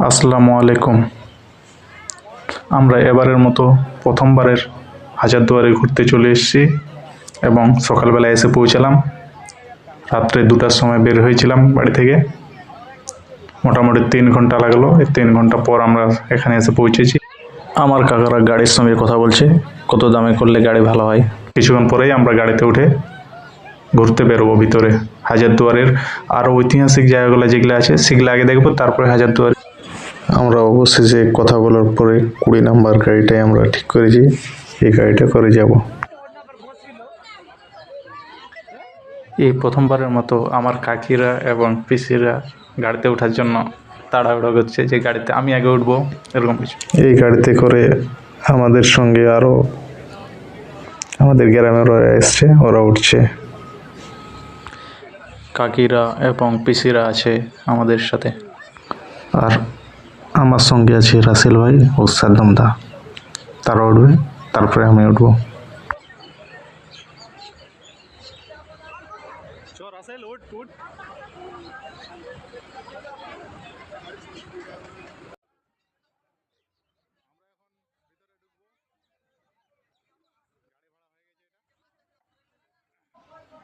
আসসালামু আলাইকুম। আমরা এবারের মতো প্রথমবারের হাজারদুয়ারে ঘুরতে চলে এসেছি এবং সকালবেলা এসে পৌঁছালাম। রাত্রে 2টার সময় বের হয়েছিলাম বাড়ি থেকে। মোটামুটি 3 ঘন্টা লাগলো। এই 3 ঘন্টা পর আমরা এখানে এসে পৌঁছেছি। আমার কাকারা গাড়ির সঙ্গে কথা বলছে, কত দামে করলে গাড়ি ভালো হয়। কিছুক্ষণ পরেই আমরা গাড়িতে উঠে ঘুরতে বেরোবো ভিতরে। হাজারদুয়ারের আরও ঐতিহাসিক জায়গাগুলো যেগুলো আছে সেগুলো আগে দেখবো, তারপরে হাজারদুয়ার। আমরা অবশেষে কথা বলার পরে 20 নাম্বার গাড়িটাই আমরা ঠিক করেছি, এই গাড়িটা করে যাব। এই প্রথমবারের মতো আমার কাকিরা এবং পিসিরা গাড়িতে ওঠার জন্য তাড়াহুড়ো করছে যে গাড়িতে আমি আগে উঠবো, এরকম কিছু। এই গাড়িতে করে আমাদের সঙ্গে আরও আমাদের গ্রামের ওরা এসছে, ওরা উঠছে। কাকিরা এবং পিসিরা আছে আমাদের সাথে, আর আমার সঙ্গে আছে রাসেল ভাই ও সাদ্দাম দা। তারা উঠবে, তারপরে আমি উঠবো।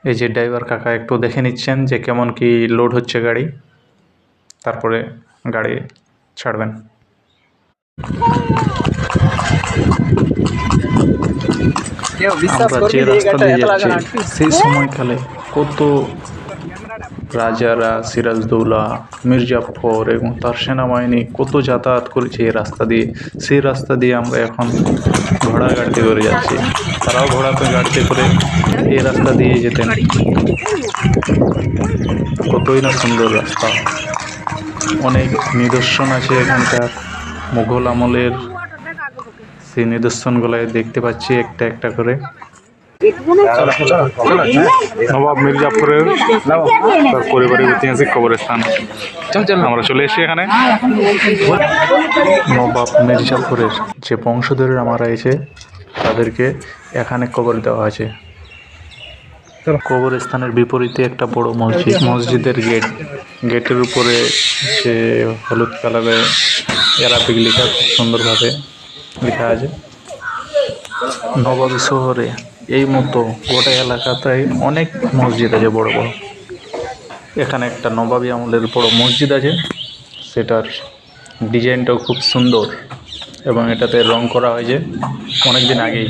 এই যে ড্রাইভার কাকা একটু দেখে নিচ্ছেন যে কেমন কি লোড হচ্ছে গাড়ি, তারপরে গাড়ি ছাড়বেন। আমরা যে রাস্তা দিয়ে যাচ্ছি সেই সময়কালে কত রাজারা, সিরাজদৌল্লা, মির্জাফর এবং তার সেনাবাহিনী কত যাতায়াত করেছে এই রাস্তা দিয়ে। সেই রাস্তা দিয়ে আমরা এখন ঘোড়া গাড়িতে করে যাচ্ছি, তারাও ঘোড়াতে গাড়িতে করে এই রাস্তা দিয়ে যেতেন। কতই না সুন্দর রাস্তা, অনেক নিদর্শন আছে এখানকার মুঘল আমলের। সেই নিদর্শনগুলো দেখতে পাচ্ছি একটা একটা করে। নবাব মির্জাফরের তার পরিবারের ঐতিহাসিক কবরস্থান। আমরা চলে এসেছি এখানে। নবাব মির্জাফরের যে বংশধরেরা মারা গেছে তাদেরকে এখানে কবর দেওয়া আছে। কবরস্থানের বিপরীতে একটা বড় মসজিদ, মসজিদের গেটের উপরে যে হলুদ কালারে আরাবিক লেখা, খুব সুন্দরভাবে লেখা আছে। নবাবী শহরে এই মতো গোটা এলাকাতেই অনেক মসজিদ আছে বড় বড়। এখানে একটা নবাবী আমলের বড় মসজিদ আছে, সেটার ডিজাইনটাও খুব সুন্দর এবং এটাতে রং করা হয়েছে অনেক দিন আগেই।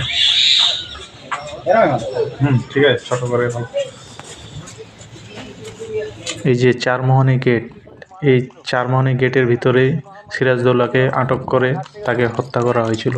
ঠিক আছে, ছোট করে। এই যে চারমোহনী গেট, এই চারমোহনী গেটের ভিতরে সিরাজদৌল্লাকে আটক করে তাকে হত্যা করা হয়েছিল।